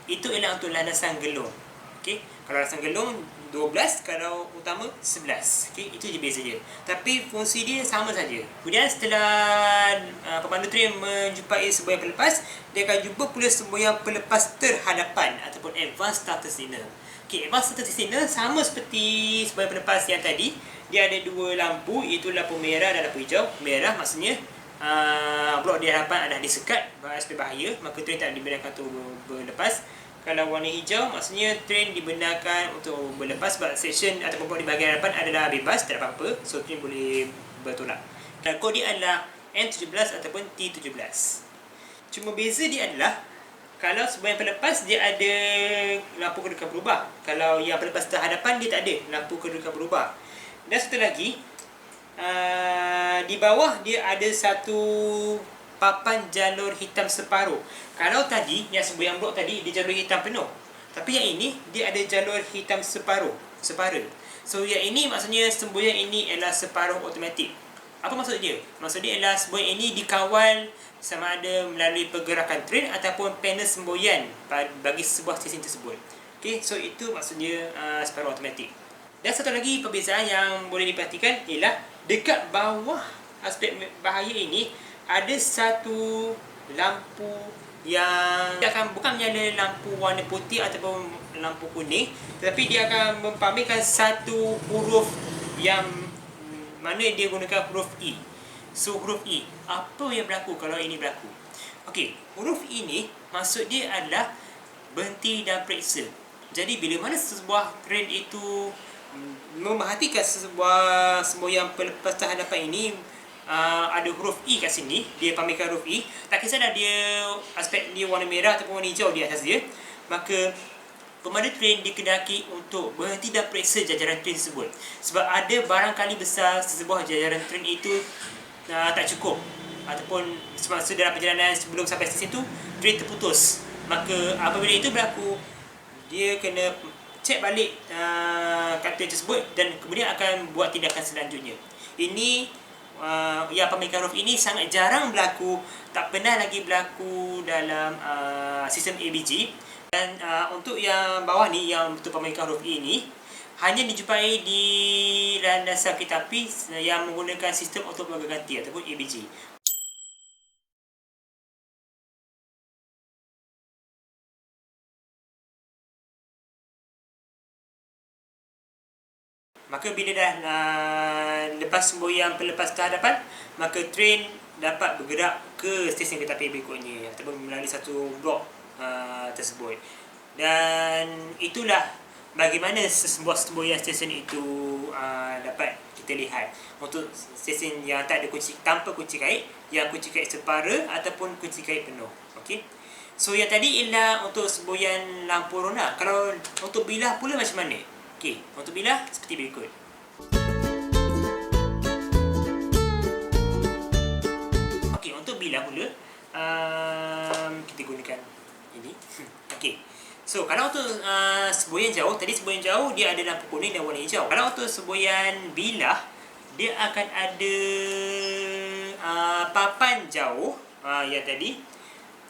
itu ialah untuk landasan gelung. Okey, kalau landasan gelung 12, kalau utama 11. Okey, itu je beza dia. Tapi fungsi dia sama saja. Kemudian setelah pemandu train menjumpai semboyan pelepas, dia akan jumpa pula semboyan pelepas terhadapan ataupun advanced starter signal. Okay, advanced starter signal sama seperti semboyan pelepas yang tadi. Dia ada dua lampu, iaitu lampu merah dan lampu hijau. Merah maksudnya blok di hadapan adalah disekat aspek bahaya, maka train tak dibenarkan untuk berlepas. Kalau warna hijau maksudnya train dibenarkan untuk berlepas sebab section ataupun blok di bahagian hadapan adalah bebas, tak ada apa-apa, so train boleh bertolak. Dan kod dia adalah N17 ataupun T17. Cuma beza dia adalah kalau semboyan pelepas dia ada lampu kedudukan berubah. Kalau yang pelepas terhadapan dia tak ada lampu kedudukan berubah. Dan satu lagi, di bawah dia ada satu papan jalur hitam separuh. Kalau tadi yang semboyan blok tadi dia jalur hitam penuh, tapi yang ini dia ada jalur hitam separuh, separa. So yang ini maksudnya semboyan ini ialah separuh automatik. Apa maksud dia? Maksud dia ialah semboyan ini dikawal sama ada melalui pergerakan train ataupun panel semboyan bagi sebuah stesen tersebut. Okay, so itu maksudnya separuh automatik. Dan satu lagi perbezaan yang boleh diperhatikan ialah dekat bawah aspek bahaya ini ada satu lampu yang dia akan bukan menyala lampu warna putih ataupun lampu kuning, tetapi dia akan mempamerkan satu huruf yang mana dia gunakan huruf E. So huruf E, apa yang berlaku kalau ini berlaku? Okey, huruf E ni maksud dia adalah berhenti dan periksa. Jadi bila mana sebuah train itu memerhatikan sebuah semboyan pelepas terhadapan ini ada huruf E kat sini, dia pamerkan huruf E, tak kisahlah dia aspek dia warna merah ataupun warna hijau di atas dia, maka pemandu train dikehendaki untuk berhenti dan periksa jajaran train tersebut. Sebab ada barangkali besar sebuah jajaran train itu tak cukup, ataupun semasa dalam perjalanan sebelum sampai stesen tu train terputus. Maka apabila itu berlaku, dia kena cek balik kat train tersebut dan kemudian akan buat tindakan selanjutnya. Ini yang pamerkan huruf ini sangat jarang berlaku, tak pernah lagi berlaku dalam sistem ABG. Dan untuk yang bawah ni, yang untuk pamerkan huruf E ni, hanya dijumpai di landasan kereta api yang menggunakan sistem auto berganti ataupun ABG. Maka bila dah lepas semboyan pelepas terhadapan, maka train dapat bergerak ke stesen kereta api berikutnya ataupun melalui satu blok tersebut. Dan itulah bagaimana sebuah semboyan stesen itu dapat kita lihat. Untuk stesen yang tak ada kunci, tanpa kunci kait, yang kunci kait separa ataupun kunci kait penuh. Okey. So yang tadi ialah untuk semboyan lampu rona. Kalau untuk bilah pula macam mana? Okey, untuk bilah seperti berikut. Okey, untuk bilah pula kita gunakan ini. Okey. So, kalau untuk semboyan jauh, tadi semboyan jauh dia ada lampu kuning dan warna hijau. Kalau untuk semboyan bilah, dia akan ada papan jauh yang tadi.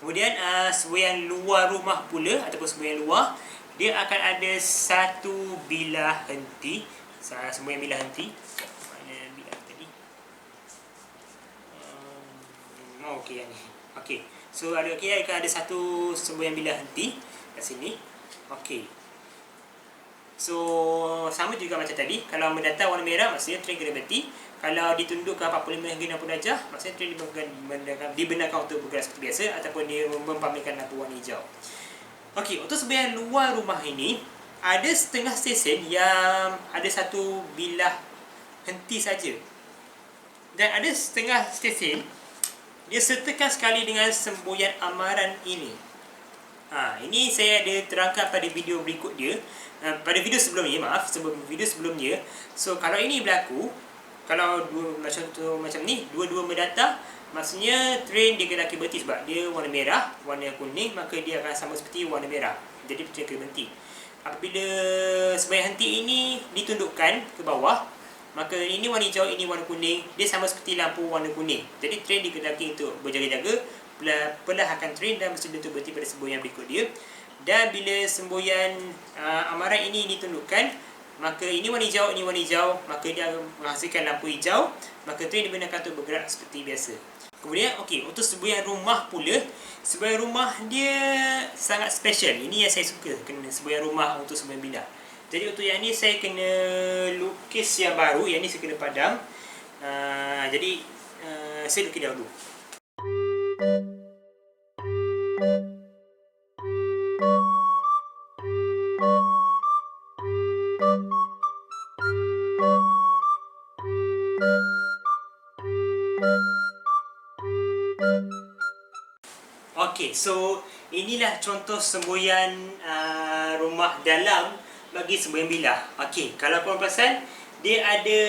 Kemudian semboyan luar rumah pula ataupun semboyan luar, dia akan ada satu bilah henti. Semboyan bilah henti. Mana bilah tadi? Okey yang ni. Okey. So ada akan ada satu semboyan bilah henti kat sini. Okey. So sama juga macam tadi, kalau mendatar warna merah maksudnya train kena berhenti. Kalau ditunduk ke 45 hingga 60 darjah, maksudnya train dibenarkan untuk bergerak seperti biasa ataupun dia mempamerkan lampu warna hijau. Okey, untuk semboyan luar rumah ini, ada setengah stesen yang ada satu bilah henti saja. Dan ada setengah stesen dia sertakan sekali dengan semboyan amaran ini. Ini saya ada terangkan pada video berikut dia. Pada video sebelumnya, video sebelumnya. So kalau ini berlaku, kalau macam ni, dua-dua mendatar, maksudnya train dia kena berhenti sebab dia warna merah, warna kuning, maka dia akan sama seperti warna merah. Jadi train kena berhenti. Apabila semboyan henti ini ditundukkan ke bawah, maka ini warna hijau, ini warna kuning, dia sama seperti lampu warna kuning. Jadi train dikehendaki untuk berjaga-jaga, perlahankan train dan mesti untuk berhenti pada semboyan berikut dia. Dan bila semboyan amaran ini ditundukkan, maka ini warna hijau, maka dia menghasilkan lampu hijau, maka train dibenarkan untuk bergerak seperti biasa. Kemudian, okey, untuk semboyan rumah pula, semboyan rumah dia sangat special. Ini yang saya suka, kena semboyan rumah untuk semboyan bilah. Jadi untuk yang ni saya kena lukis yang baru, yang ni saya kena padam. Jadi saya lukis dahulu. Okey, so inilah contoh semboyan rumah dalam bagi semboyan bilah. Okey, kalau korang perasan, dia ada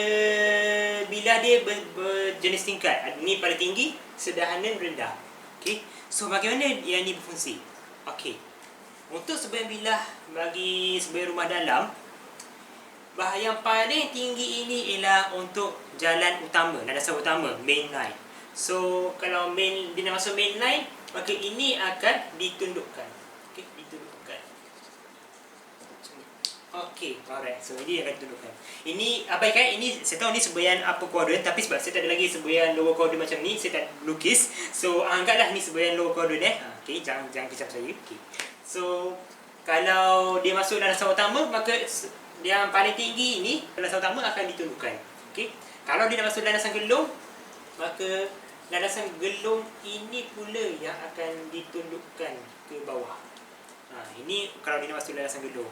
bilah dia berjenis tingkat. Ini paling tinggi, sederhana, rendah. Okey. So bagaimana yang ini berfungsi? Okey. Untuk semboyan bilah bagi semboyan rumah dalam, yang paling tinggi ini ialah untuk jalan utama, landasan utama, main line. So kalau dia nak masuk main line, maka ini akan ditundukkan. Okey, ditundukkan. Okey, alright. So ini akan ditundukkan. Ini abaikan, ini saya tahu ni semboyan upper quadrant, tapi sebab saya tak ada lagi semboyan lower quadrant macam ni, saya tak lukis. So anggaplah ni semboyan lower quadrant Okey, jangan kecap saya. Okey. So kalau dia masuk landasan utama, maka yang paling tinggi ini landasan utama akan ditundukkan. Okey. Kalau dia nak masuk landasan gelung, maka landasan gelung ini pula yang akan ditundukkan ke bawah. Ini kalau dia nak masuk landasan gelung.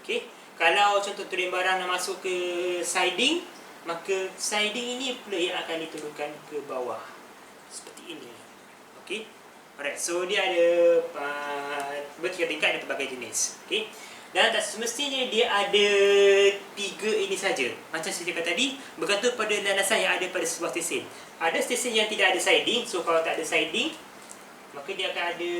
Okey. Kalau contoh turin barang nak masuk ke siding, maka siding ini pula yang akan ditundukkan ke bawah. Seperti ini. Okey. Alright. So dia ada bertingkat-tingkat dan pelbagai jenis. Okey. Dan tak semestinya dia ada 3 ini saja. Macam saya cakap tadi, bergantung pada landasan yang ada pada sebuah stesen. Ada stesen yang tidak ada siding. So kalau tak ada siding, maka dia akan ada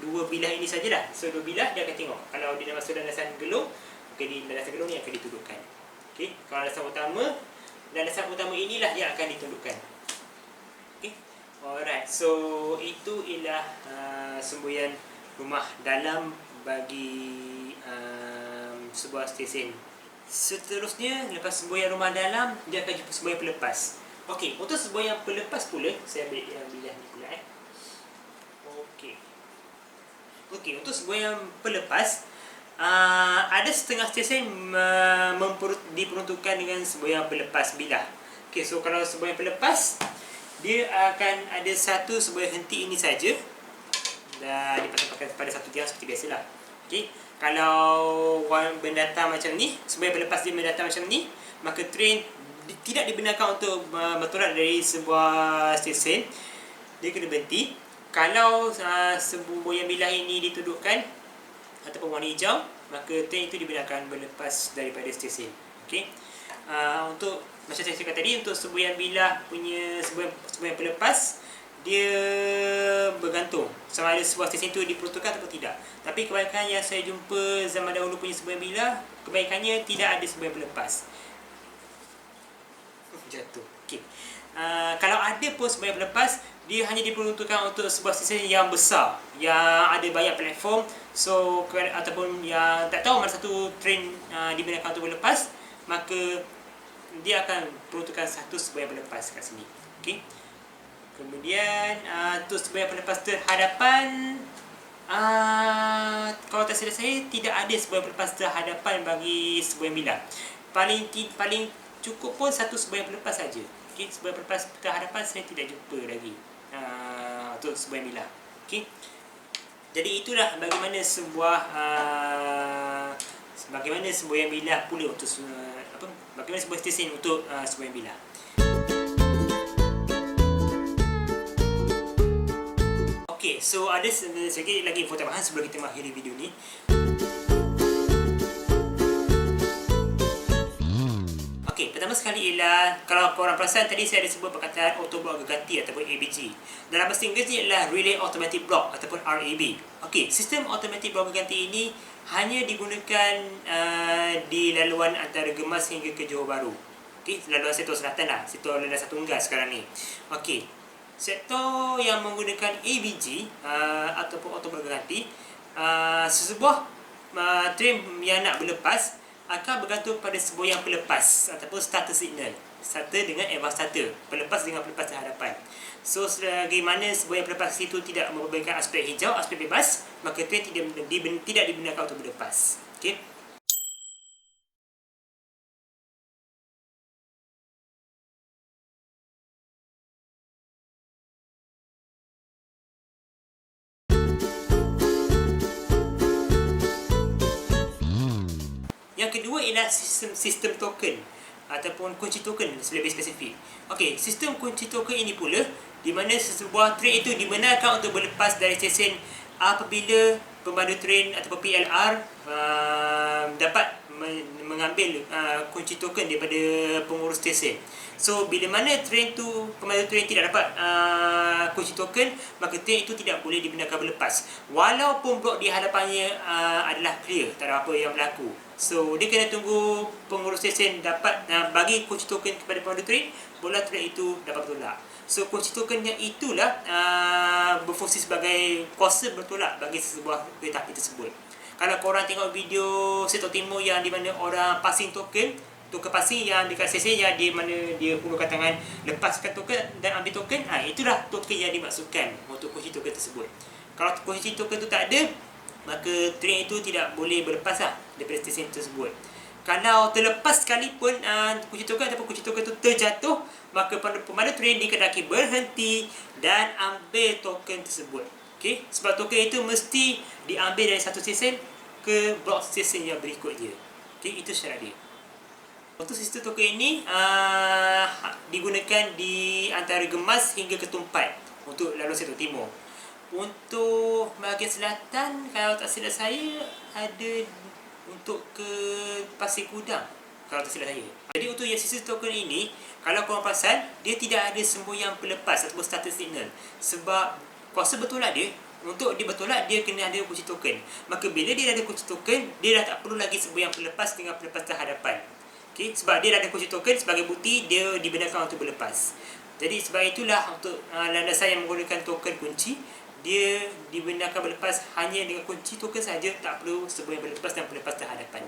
dua bilah ini sajalah. So 2 bilah dia akan tengok. Kalau dia nak masuk landasan gelung, maka di landasan gelung ni akan ditundukkan. Okey. Kalau landasan utama inilah yang akan ditundukkan. Okey. Alright. So itu ialah semboyan rumah dalam bagi sebuah stesen. Seterusnya, lepas semboyan rumah dalam, dia akan jumpa semboyan pelepas. Okey, untuk semboyan pelepas pula, saya ambil yang bilah ni pula Okey. Okey, untuk semboyan pelepas, ada setengah stesen diperuntukkan dengan semboyan pelepas bilah. Okey, so kalau semboyan pelepas, dia akan ada satu semboyan henti ini saja. Dan dipasang pada satu tiang seperti biasalah. Okey. Kalau mendatang macam ni, semboyan pelepas dia mendatang macam ni, maka train tidak dibenarkan untuk bertolak dari sebuah stesen. Dia kena berhenti. Kalau semboyan bilah ini ditundukkan ataupun warna hijau, maka train itu dibenarkan berlepas daripada stesen. Okey. Untuk macam saya cakap tadi, untuk semboyan bilah punya semboyan pelepas, dia bergantung sama ada sebuah stesen itu diperuntukkan atau tidak. Tapi kebanyakan yang saya jumpa zaman dahulu punya semboyan bilah, kebanyakannya tidak ada semboyan pelepas. Jatuh. Okey. Kalau ada pun semboyan pelepas, dia hanya diperuntukkan untuk sebuah stesen yang besar, yang ada banyak platform. So ataupun yang tak tahu mana satu train dibenarkan untuk berlepas, maka dia akan peruntukkan satu semboyan pelepas kat sini. Okey. Kemudian untuk semboyan pelepas terhadapan, kalau tak silap saya, tidak ada semboyan pelepas terhadapan bagi semboyan bilah. Paling cukup pun satu semboyan pelepas saja. Okey, semboyan pelepas terhadapan saya tidak jumpa lagi untuk semboyan bilah. Okey. Jadi itulah bagaimana semboyan bilah pula untuk bagaimana sebuah stesen untuk semboyan bilah. Okey, so ada sedikit lagi info tambahan sebelum kita mengakhiri video ni. Okey, pertama sekali ialah, kalau korang perasan tadi saya ada sebut perkataan auto block ganti ataupun ABG. Dalam bahasa Inggerisnya ialah Relay Automatic Block ataupun RAB. Okey, sistem automatic block ganti ini hanya digunakan di laluan antara Gemas hingga ke Johor Bahru. Okey, laluan sektor selatan lah, sektor landasan tunggal sekarang ni. Okey. Sektor yang menggunakan ABG ataupun auto block ganti, sesebuah train yang nak berlepas akan bergantung pada semboyan pelepas ataupun starter signal. Starter dengan advance starter, pelepas dengan pelepas terhadapan. So selagi mana semboyan pelepas itu tidak memperbaikkan aspek hijau, aspek bebas, maka train tidak dibenarkan untuk berlepas. Okey. Yang kedua ialah sistem token ataupun kunci token lebih spesifik. Okey, sistem kunci token ini pula di mana sebuah train itu dibenarkan untuk berlepas dari stesen apabila pemandu train ataupun PLR dapat mengambil kunci token daripada pengurus stesen. So bila mana train tu, pemandu train tidak dapat kunci token, maka train itu tidak boleh dibenarkan berlepas. Walaupun blok di hadapannya adalah clear, tak ada apa yang berlaku. So dia kena tunggu pengurus stesen dapat bagi kunci token kepada pemandu train, barulah train itu dapat bertolak. So kunci token yang itulah berfungsi sebagai kuasa bertolak bagi sebuah kereta api tersebut. Kalau korang tengok video Setok Timur yang di mana orang passing token passing yang dekat stesen yang di mana dia hulurkan tangan lepaskan token dan ambil token, itulah token yang dimaksudkan untuk kunci token tersebut. Kalau kunci token tu tak ada, maka train itu tidak boleh berlepas daripada stesen tersebut. Kalau terlepas sekalipun kunci token ataupun kunci token itu terjatuh, maka pemandu train dikendaki berhenti dan ambil token tersebut. Okay? Sebab token itu mesti diambil dari satu stesen ke blok stesen yang berikutnya. Okay? Itu syarat dia. Untuk sistem token ini digunakan di antara Gemas hingga Ketumpat untuk laluan Setok Timur. Untuk bahagian selatan, kalau tak silap saya, ada untuk ke Pasir Kudang, kalau tak silap saya. Jadi untuk yang sistem token ini, kalau korang perasan, dia tidak ada semboyan pelepas ataupun starter signal. Sebab kuasa bertolak dia, untuk dia bertolak, dia kena ada kunci token. Maka bila dia ada kunci token, dia dah tak perlu lagi semboyan pelepas dengan pelepas terhadapan. Okay? Sebab dia dah ada kunci token, sebagai bukti dia dibenarkan untuk berlepas. Jadi sebab itulah untuk landasan yang menggunakan token kunci, dia dibenarkan berlepas hanya dengan kunci token saja, tak perlu semboyan berlepas dan pelepas terhadapan.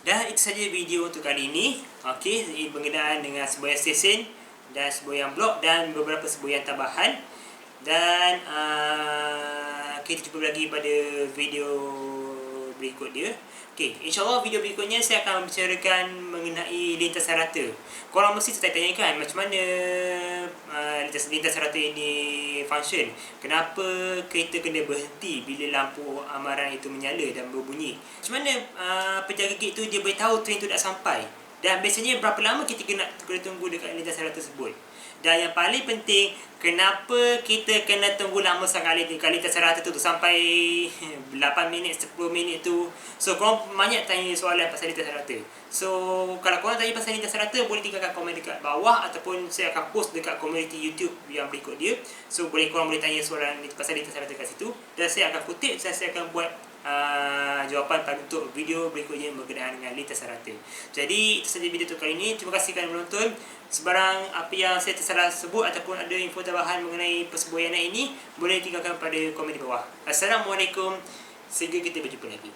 Dan itu saja video untuk kali ini. Okey, berkenaan dengan semboyan stesen dan semboyan blok dan beberapa semboyan tambahan. Dan kita jumpa lagi pada video berikut dia. Okey, insyaAllah video berikutnya saya akan membicarakan mengenai lintasan rata. Korang mesti tertanya kan macam mana lintasan rata ini function. Kenapa kereta kena berhenti bila lampu amaran itu menyala dan berbunyi. Macam mana penjaga gate tu dia beritahu train tu dah sampai. Dan biasanya berapa lama kita kena tunggu dekat lintasan rata tersebut. Dan yang paling penting, kenapa kita kena tunggu lama sangat dekat lintasan rata tu sampai 8 minit, 10 minit tu. So korang banyak tanya soalan pasal lintasan rata. So kalau korang tanya pasal lintasan rata, boleh tinggalkan komen dekat bawah ataupun saya akan post dekat komuniti YouTube yang berikut dia. So korang boleh tanya soalan pasal lintasan rata kat situ, dan saya akan kutip dan saya akan buat jawapan pada untuk video berikutnya berkenaan dengan lintasan rata. Jadi itu sahaja video untuk kali ini. Terima kasih kerana menonton. Sebarang apa yang saya tersalah sebut ataupun ada info tambahan mengenai persemboyanan ini, boleh tinggalkan pada komen di bawah. Assalamualaikum. Sehingga kita berjumpa lagi.